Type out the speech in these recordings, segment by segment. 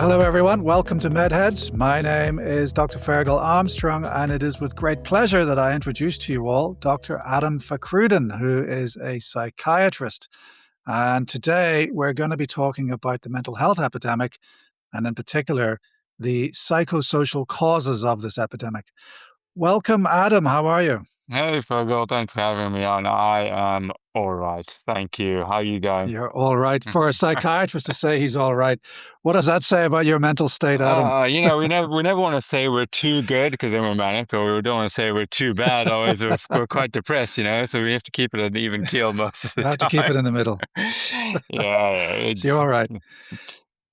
Hello, everyone. Welcome to MedHeads. My name is Dr. Ferghal Armstrong, and it is with great pleasure that I introduce to you all Dr. Adam Fakroodeen, who is a psychiatrist. And today we're going to be talking about the mental health epidemic, and in particular, the psychosocial causes of this epidemic. Welcome, Adam. How are you? Hey, Fergal, thanks for having me on. I am all right. Thank you. How are you going? You're all right. For a psychiatrist to say he's all right, what does that say about your mental state, Adam? We never want to say we're too good because then we're manic, or we don't want to say we're too bad. Always we're quite depressed, so we have to keep it an even keel most of You the have to keep it time. in the middle. Yeah, So you're all right.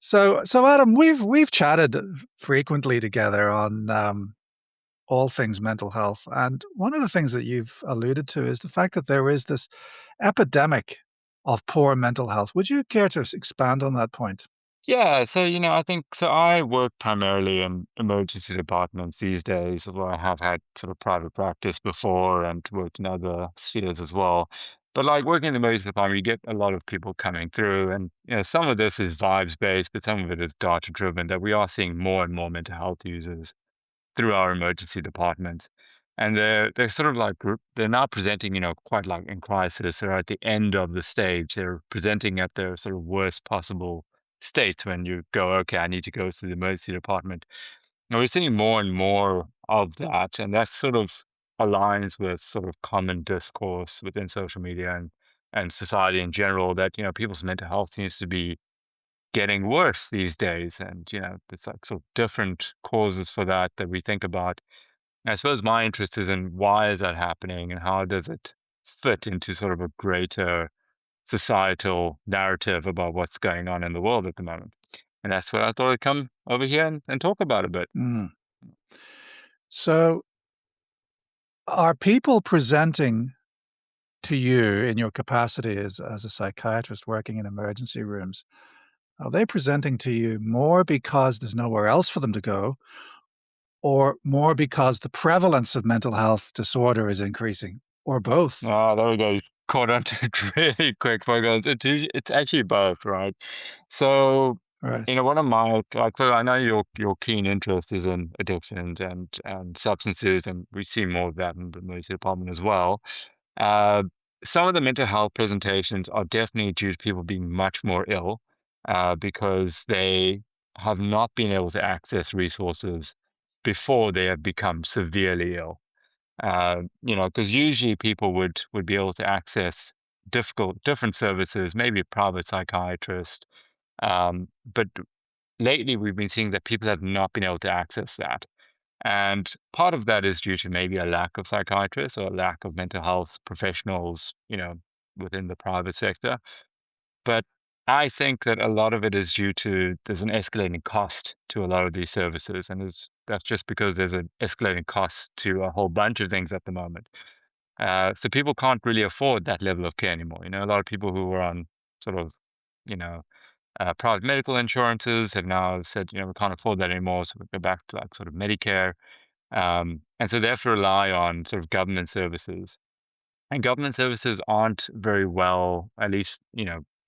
So Adam, we've chatted frequently together on all things mental health, and one of the things that you've alluded to is the fact that there is this epidemic of poor mental health. Would you care to expand on that point? Yeah, so I think so. I work primarily in emergency departments these days, although I have had sort of private practice before and worked in other spheres as well. But like working in the emergency department, you get a lot of people coming through, and some of this is vibes based, but some of it is data driven. That we are seeing more and more mental health users through our emergency departments. And they're sort of like they're now presenting, quite like in crisis. They're at the end of the stage. They're presenting at their sort of worst possible state when you go, okay, I need to go to the emergency department. And we're seeing more and more of that, and that sort of aligns with sort of common discourse within social media and society in general that people's mental health seems to be getting worse these days, and there's like sort of different causes for that we think about. I suppose my interest is in why is that happening and how does it fit into sort of a greater societal narrative about what's going on in the world at the moment. And that's what I thought I'd come over here and talk about a bit. Mm. So, are people presenting to you in your capacity as a psychiatrist working in emergency rooms? Are they presenting to you more because there's nowhere else for them to go, or more because the prevalence of mental health disorder is increasing, or both? Ah, there we go. You caught on to it really quick, because it's actually both, right? So, Right. one of my like, so I know your keen interest is in addictions and substances, and we see more of that in the emergency department as well. Uh, some of the mental health presentations are definitely due to people being much more ill, because they have not been able to access resources before they have become severely ill. Because usually people would be able to access different services, maybe a private psychiatrist. But lately we've been seeing that people have not been able to access that. And part of that is due to maybe a lack of psychiatrists or a lack of mental health professionals, within the private sector. But I think that a lot of it is due to there's an escalating cost to a lot of these services, and that's just because there's an escalating cost to a whole bunch of things at the moment. So people can't really afford that level of care anymore. A lot of people who were on sort of, you know, private medical insurances have now said, we can't afford that anymore, so we go back to like sort of Medicare, and so they have to rely on sort of government services. And government services aren't very well, at least,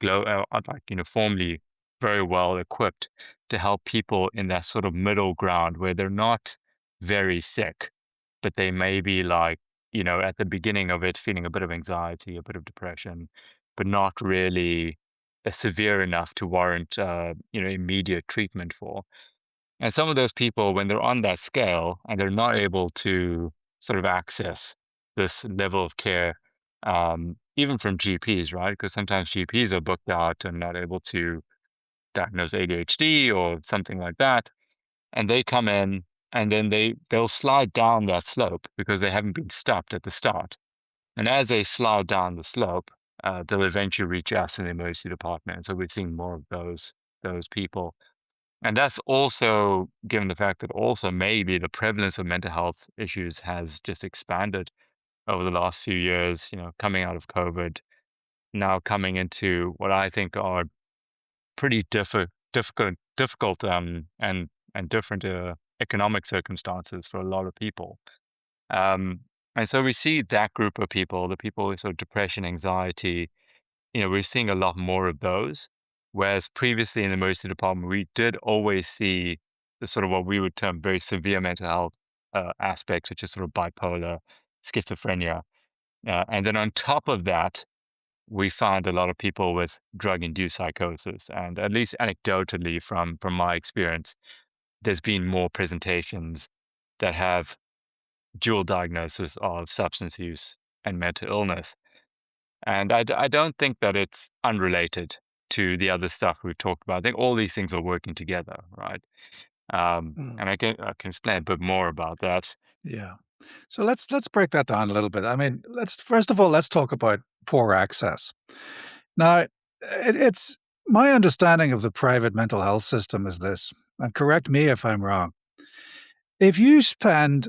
like uniformly very well equipped to help people in that sort of middle ground where they're not very sick, but they may be like, at the beginning of it, feeling a bit of anxiety, a bit of depression, but not really severe enough to warrant, immediate treatment for. And some of those people, when they're on that scale and they're not able to sort of access this level of care, even from GPs, right? Because sometimes GPs are booked out and not able to diagnose ADHD or something like that. And they come in and then they'll slide down that slope because they haven't been stopped at the start. And as they slide down the slope, they'll eventually reach us in the emergency department. And so we're seeing more of those people. And that's also given the fact that also maybe the prevalence of mental health issues has just expanded over the last few years, coming out of COVID, now coming into what I think are pretty difficult, and different economic circumstances for a lot of people. Um, and so we see that group of people, the people with sort of depression, anxiety, we're seeing a lot more of those. Whereas previously in the emergency department, we did always see the sort of what we would term very severe mental health aspects, such as sort of bipolar, schizophrenia. And then on top of that, we found a lot of people with drug-induced psychosis. And at least anecdotally from my experience, there's been more presentations that have dual diagnosis of substance use and mental illness. And I don't think that it's unrelated to the other stuff we've talked about. I think all these things are working together, right? Mm, And I can explain a bit more about that. yeah. So let's break that down a little bit. I mean, let's first of all let's talk about poor access. Now, it's my understanding of the private mental health system is this, and correct me if I'm wrong. If you spend,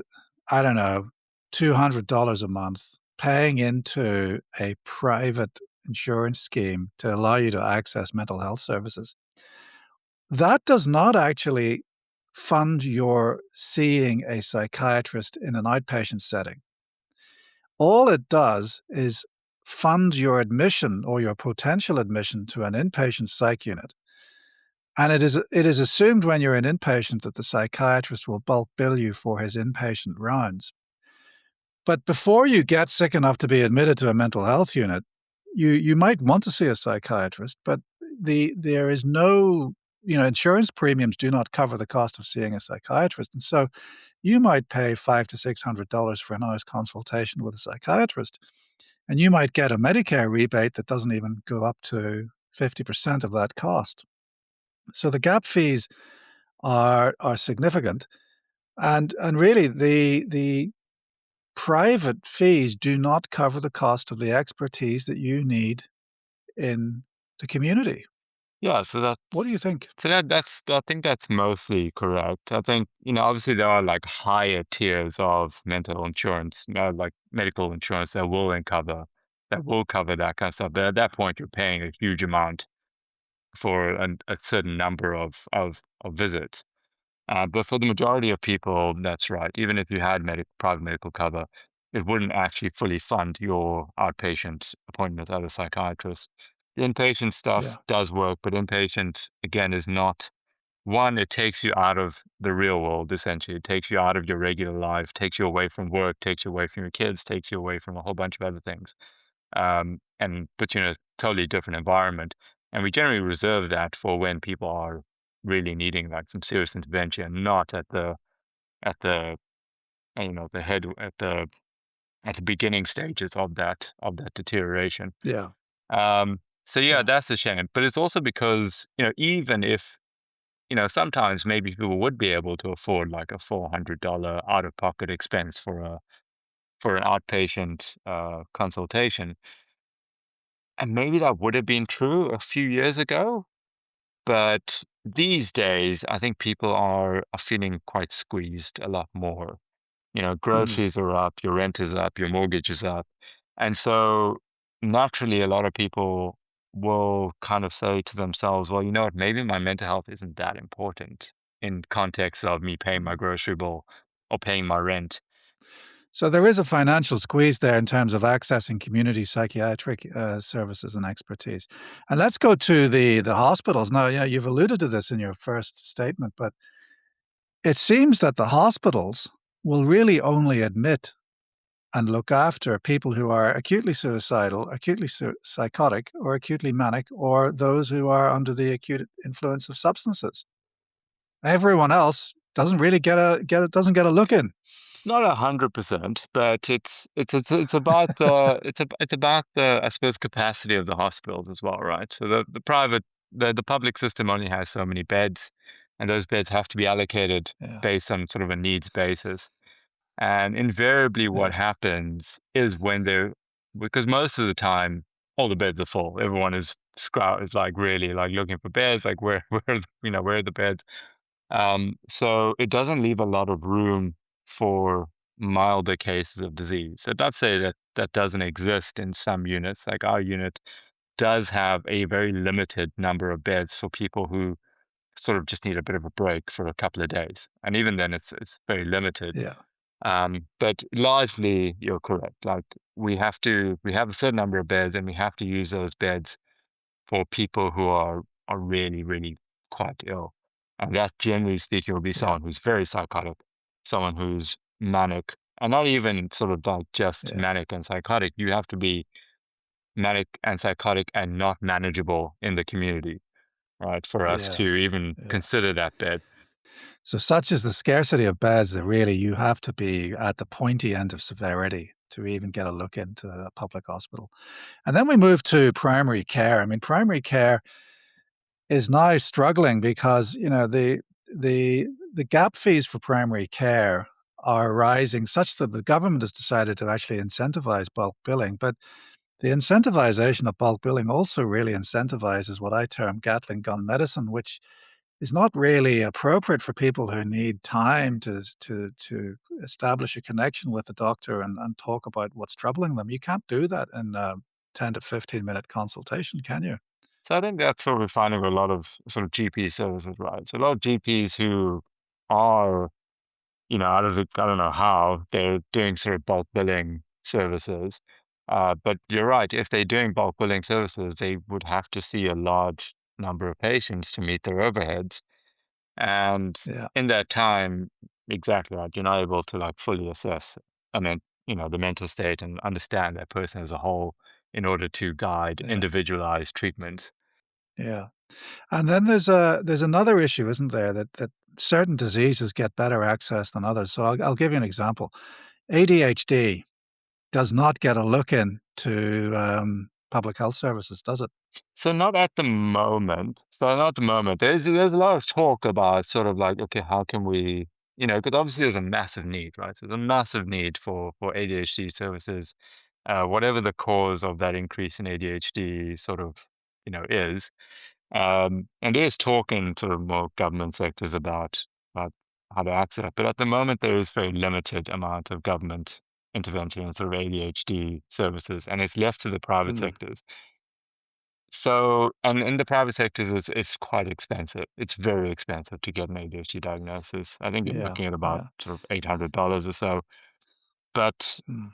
I don't know, $200 a month paying into a private insurance scheme to allow you to access mental health services, that does not actually fund your seeing a psychiatrist in an outpatient setting. All it does is fund your admission or your potential admission to an inpatient psych unit. And it is assumed when you're an inpatient that the psychiatrist will bulk bill you for his inpatient rounds. But before you get sick enough to be admitted to a mental health unit, you might want to see a psychiatrist, but there is no, insurance premiums do not cover the cost of seeing a psychiatrist. And so you might pay $500 to $600 for an hour's consultation with a psychiatrist, and you might get a Medicare rebate that doesn't even go up to 50% of that cost. So the gap fees are significant, and really the private fees do not cover the cost of the expertise that you need in the community. Yeah, What do you think? that's I think that's mostly correct. I think, obviously there are like higher tiers of mental insurance, like medical insurance that will cover that kind of stuff. But at that point, you're paying a huge amount for a certain number of visits. But for the majority of people, that's right. Even if you had private medical cover, it wouldn't actually fully fund your outpatient appointment at a psychiatrist. The inpatient Yeah, stuff does work, but inpatient, again, is not one, it takes you out of the real world, essentially. It takes you out of your regular life, takes you away from work, takes you away from your kids, takes you away from a whole bunch of other things, and puts you in a totally different environment. And we generally reserve that for when people are really needing like some serious intervention, not at the the head at the beginning stages of that deterioration. yeah, So yeah, yeah. that's a shame. But it's also because even if sometimes maybe people would be able to afford like a $400 out-of-pocket expense for an outpatient consultation. And maybe that would have been true a few years ago, but these days I think people are feeling quite squeezed a lot more. Mhm. Groceries are up, your rent is up, your mortgage is up. And so naturally a lot of people will kind of say to themselves, well, you know what, maybe my mental health isn't that important in context of me paying my Mhm. grocery bill or paying my rent. So there is a financial squeeze there in terms of accessing community psychiatric services and expertise. And let's go to the hospitals. Now, yeah, you've alluded to this in your first statement, but it seems that the hospitals will really only admit and look after people who are acutely suicidal, acutely psychotic, or acutely manic, or those who are under the acute influence of substances. Everyone else doesn't really doesn't get a look in. It's not 100%, but it's about the I suppose capacity of the hospitals as well, right? So the public system only has so many beds, and those beds have to be allocated Yeah, based on sort of a needs basis. And invariably, what yeah, happens is because most of the time all the beds are full. Everyone is like really like looking for beds, like where are the beds? So it doesn't leave a lot of room for milder cases of disease. So not to say that that doesn't exist in some units. Like our unit does have a very limited number of beds for people who sort of just need a bit of a break for a couple of days. And even then it's very limited. yeah. But largely you're correct. Like we have a certain number of beds and we have to use those beds for people who are are really, really quite ill. And that, generally speaking, will be Yeah. someone who's very psychotic, someone who's manic, and not even sort of like just Yeah. manic and psychotic. You have to be manic and psychotic and not manageable in the community, right? For us to Yes. even Yes. consider that bed. So such is the scarcity of beds that really you have to be at the pointy end of severity to even get a look into a public hospital. And then we move to primary care. I mean, primary care is now struggling because, the the gap fees for primary care are rising such that the government has decided to actually incentivize bulk billing. But the incentivization of bulk billing also really incentivizes what I term Gatling gun medicine, which is not really appropriate for people who need time to establish a connection with the doctor and talk about what's troubling them. You can't do that in a 10 to 15-minute consultation, can you? So I think that's what we're finding with a lot of sort of GP services, right? So a lot of GPs who are, out of the, I don't know how they're doing sort of bulk billing services. But you're right, if they're doing bulk billing services, they would have to see a large number of patients to meet their overheads. And Yeah, in that time, exactly right, you're not able to like fully assess, I mean, the mental state and understand that person as a whole in order to guide yeah, individualized treatment. yeah. And then there's another issue, isn't there, that certain diseases get better access than others. So I'll give you an example. ADHD does not get a look into public health services, does it? So not at the moment. So not at the moment. There's a lot of talk about sort of like, okay, how can we, because obviously there's a massive need, right? So there's a massive need for ADHD services, whatever the cause of that increase in ADHD sort of, is. And there's talk in sort of more government sectors about how to access it. But at the moment, there is very limited amount of government intervention in sort of ADHD services, and it's left to the private Mm, sectors. So, and in the private sectors, it's quite expensive. It's very expensive to get an ADHD diagnosis. I think you're yeah, looking at about yeah. sort of $800 or so. But, Mm,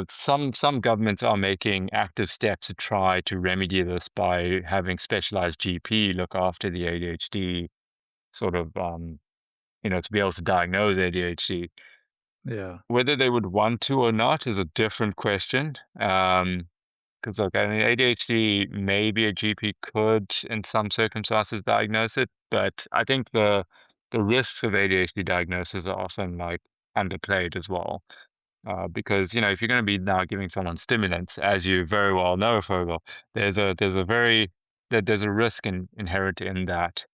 some governments are making active steps to try to remedy this by having specialized GP look after the ADHD sort of, to be able to diagnose ADHD. yeah, Whether they would want to or not is a different question. Because look, I mean, ADHD, maybe a GP could, in some circumstances, diagnose it, but I think the risks of ADHD diagnosis are often like underplayed as well. Because if you're going to be now giving someone stimulants, as you very well know, Fergal, there's a risk inherent in that,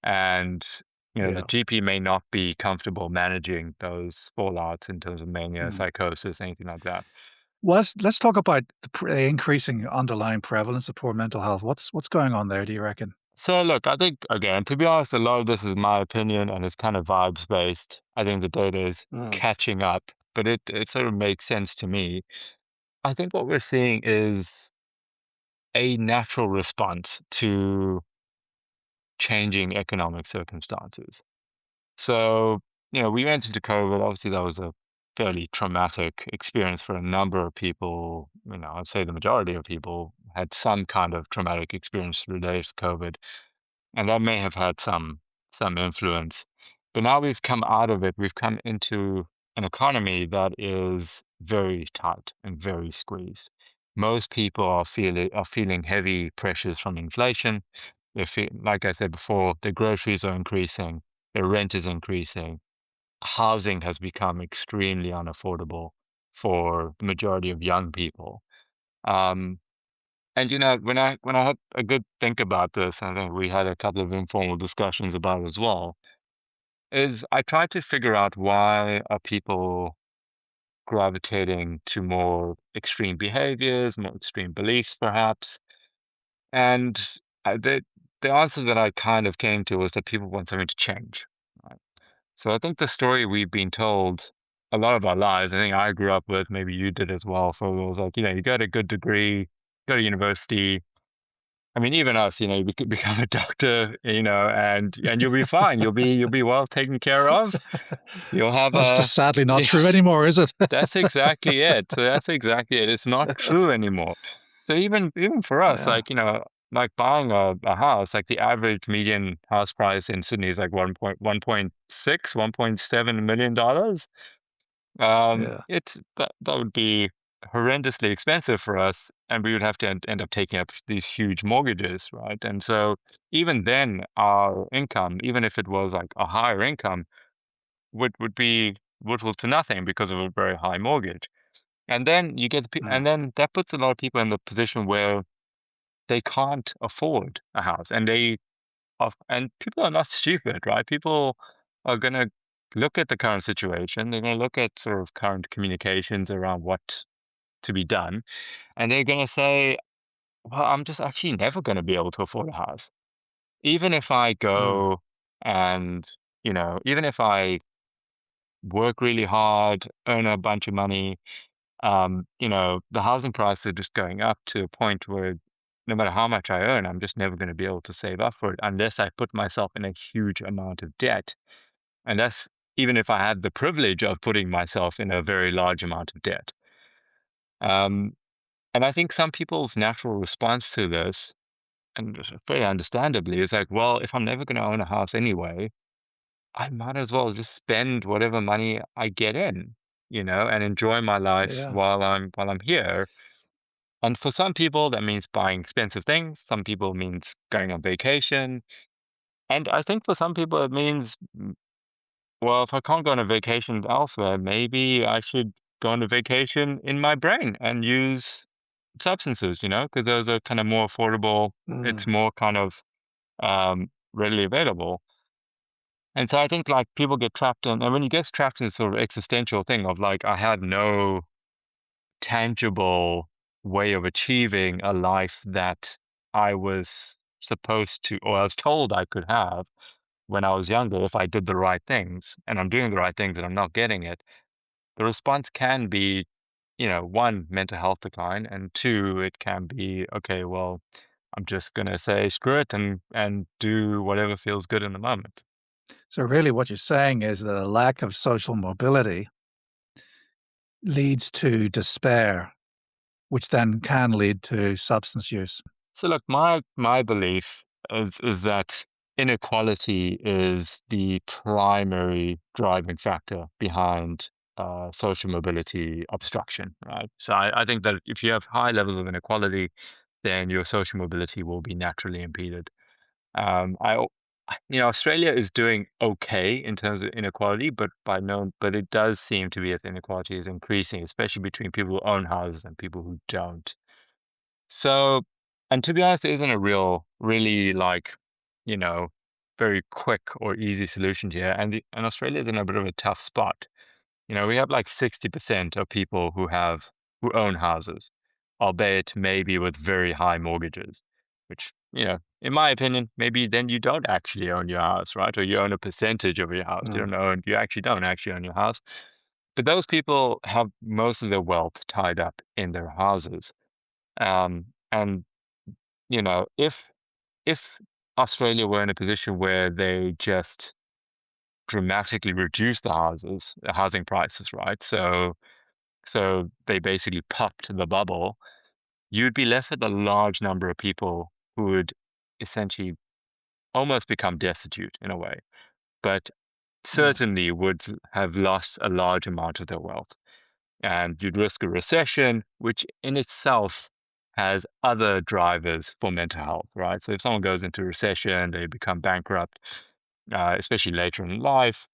and the yeah. GP may not be comfortable managing those fallouts in terms of mania, Mm. psychosis, anything like that. Well, let's talk about the increasing underlying prevalence of poor mental health. What's going on there, do you reckon? So look, I think again, to be honest, a lot of this is my opinion and it's kind of vibes based. I think the data is Mm, catching up, but it sort of makes sense to me. I think what we're seeing is a natural response to changing economic circumstances. So, we went into COVID. Obviously, that was a fairly traumatic experience for a number of people. I'd say the majority of people had some kind of traumatic experience related to COVID, and that may have had some influence. But now we've come out of it. We've come into an economy that is very tight and very squeezed. Most people are feeling heavy pressures from inflation. Like I said before, their groceries are increasing, their rent is increasing. Housing has become extremely unaffordable for the majority of young people. Um, and when I had a good think about this, I think we had a couple of informal discussions about it as well, is I tried to figure out why are people gravitating to more extreme behaviors, more extreme beliefs, perhaps. And the answer that I kind of came to was that people want something to change. Right? So I think the story we've been told a lot of our lives, I think I grew up with, maybe you did as well, for it was like, you get a good degree, go to university. I mean, even us, you could become a doctor, and you'll be fine. You'll be well taken care of. You'll have That's a just sadly not yeah, true anymore, is it? that's exactly it. So that's exactly it. It's not Yes. true anymore. So even for us, Yeah. like, like buying a house, like the average median house price in Sydney is like 1.6, $1.7 million. Yeah. It's that would be horrendously expensive for us, and we would have to end up taking up these huge mortgages, right? And so even then, our income, even if it was like a higher income, would be little to nothing because of a very high mortgage. And then Yeah. and then that puts a lot of people in the position where they can't afford a house, and and people are not stupid, right? People are gonna look at the current situation. They're gonna look at sort of current communications around what to be done, and they're gonna say, "Well, I'm just actually never gonna be able to afford a house, even if I Mm. go and even if I work really hard, earn a bunch of money." The housing prices are just going up to a point where no matter how much I earn, I'm just never going to be able to save up for it unless I put myself in a huge amount of debt. And that's even if I had the privilege of putting myself in a very large amount of debt. Um, and I think some people's natural response to this, and just very understandably, is like, well, if I'm never going to own a house anyway, I might as well just spend whatever money I get in, and enjoy my life Yeah. while I'm here. And for some people, that means buying expensive things. Some people means going on vacation. And I think for some people, it means, well, if I can't go on a vacation elsewhere, maybe I should go on a vacation in my brain and use substances, because those are kind of more affordable. It's Mm. more kind of readily available. And so I think like people get trapped in, and when you get trapped in this sort of existential thing of like, I had no tangible way of achieving a life that I was supposed to, or I was told I could have when I was younger if I did the right things, and I'm doing the right things and I'm not getting it. The response can be, one, mental health decline, and two, it can be, okay, well, I'm just gonna say screw it and do whatever feels good in the moment. So really what you're saying is that a lack of social mobility leads to despair, which then can lead to substance use. So look, my belief is that inequality is the primary driving factor behind social mobility obstruction, right? So I think that if you have high levels of inequality, then your social mobility will be naturally impeded. I, Australia is doing okay in terms of inequality, but it does seem to be that inequality is increasing, especially between people who own houses and people who don't. So, and to be honest, there isn't a really like, you know, very quick or easy solution here. And Australia's in a bit of a tough spot. We have like 60% of people who own houses, albeit maybe with very high mortgages, which, in my opinion, maybe then you don't actually own your house, right? Or you own a percentage of your house. Mm. You actually don't actually own your house. But those people have most of their wealth tied up in their houses. And if Australia were in a position where they just dramatically reduced the housing prices, right? So they basically popped the bubble, you'd be left with a large number of people who would essentially almost become destitute in a way, but Yeah. certainly would have lost a large amount of their wealth. And you'd risk a recession, which in itself has other drivers for mental health, right? So if someone goes into recession, they become bankrupt, especially later in life,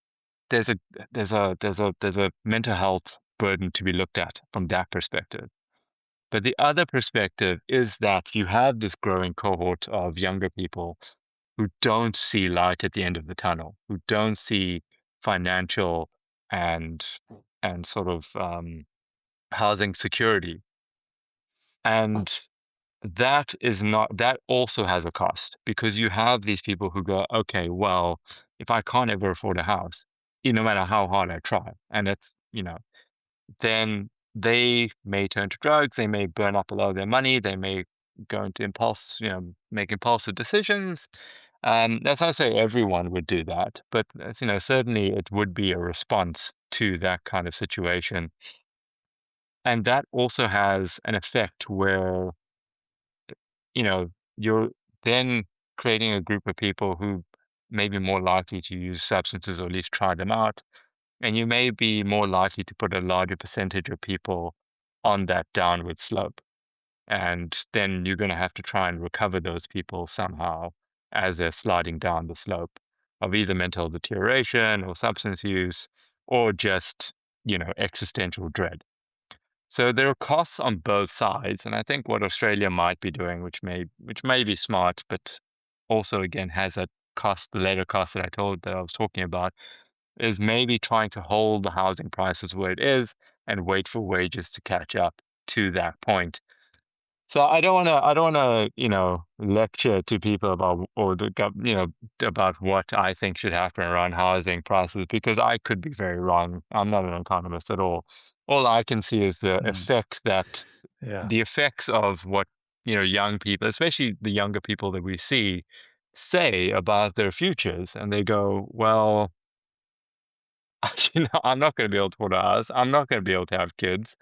there's a there's a mental health burden to be looked at from that perspective. But the other perspective is that you have this growing cohort of younger people who don't see light at the end of the tunnel, who don't see financial and sort of housing security. And that also has a cost because you have these people who go, okay, well, if I can't ever afford a house, no matter how hard I try, and then they may turn to drugs, they may burn up a lot of their money, they may go into make impulsive decisions. That's not to say everyone would do that, but certainly it would be a response to that kind of situation. And that also has an effect where, you're then creating a group of people who may be more likely to use substances or at least try them out. And you may be more likely to put a larger percentage of people on that downward slope. And then you're going to have to try and recover those people somehow as they're sliding down the slope of either mental deterioration or substance use or just, existential dread. So there are costs on both sides, and I think what Australia might be doing, which may be smart, but also again has that cost, the later cost that I was talking about, is maybe trying to hold the housing prices where it is and wait for wages to catch up to that point. So I don't wanna, lecture to people about or about what I think should happen around housing prices because I could be very wrong. I'm not an economist at all. All I can see is Mm, yeah. the effects of what, young people, especially the younger people that we see, say about their futures, and they go, well, I'm not going to be able to afford a house. I'm not going to be able to have kids.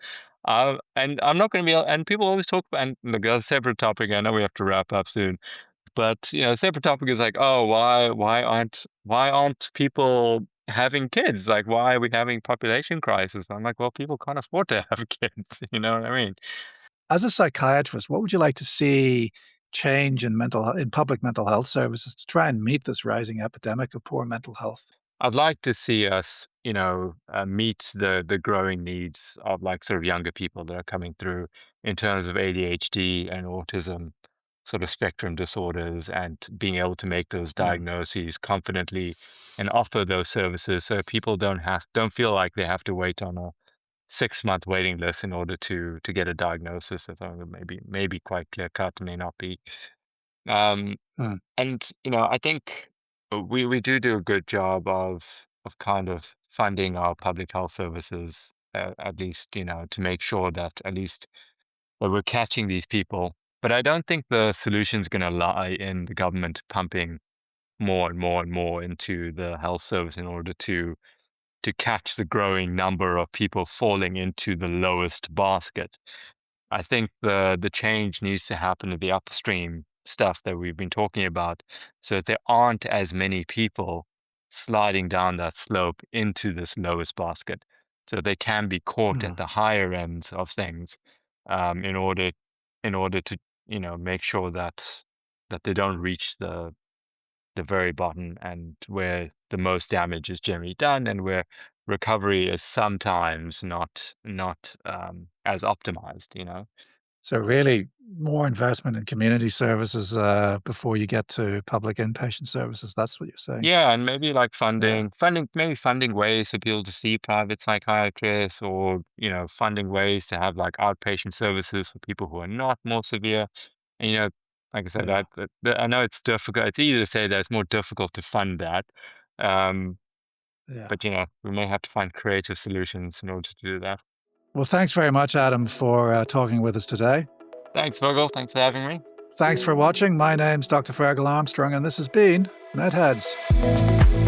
And I'm not going to be able, and people always talk about, and look, that's a separate topic. I know we have to wrap up soon, but separate topic is like, oh, why aren't people having kids? Like, why are we having population crisis? I'm like, well, people can't afford to have kids. You know what I mean? As a psychiatrist, what would you like to see change in public mental health services to try and meet this rising epidemic of poor mental health? I'd like to see us, meet the growing needs of like sort of younger people that are coming through in terms of ADHD and autism, sort of spectrum disorders, and being able to make those Mm, diagnoses confidently and offer those services so people don't feel like they have to wait on a 6-month waiting list in order to get a diagnosis. I think that maybe quite clear cut, may not be. Um, mm. and I think we do a good job of kind of funding our public health services, at least to make sure that at least that we're catching these people. But I don't think the solution's going to lie in the government pumping more and more and more into the health service in order to catch the growing number of people falling into the lowest basket. I think the change needs to happen in the upstream stuff that we've been talking about, so that there aren't as many people sliding down that slope into this lowest basket, so they can be caught at Mm. the higher ends of things, in order to make sure that they don't reach the very bottom and where the most damage is generally done and where recovery is sometimes not as optimized. So really more investment in community services, before you get to public inpatient services. That's what you're saying? Yeah, and maybe like Yeah, maybe funding ways for people to see private psychiatrists or, funding ways to have like outpatient services for people who are not more severe. And, like I said, yeah. I know it's difficult. It's easy to say that it's more difficult to fund that. Um, Yeah. but, we may have to find creative solutions in order to do that. Well, thanks very much, Adam, for talking with us today. Thanks, Virgil. Thanks for having me. Thanks for watching. My name's Dr. Ferghal Armstrong, and this has been MedHeads.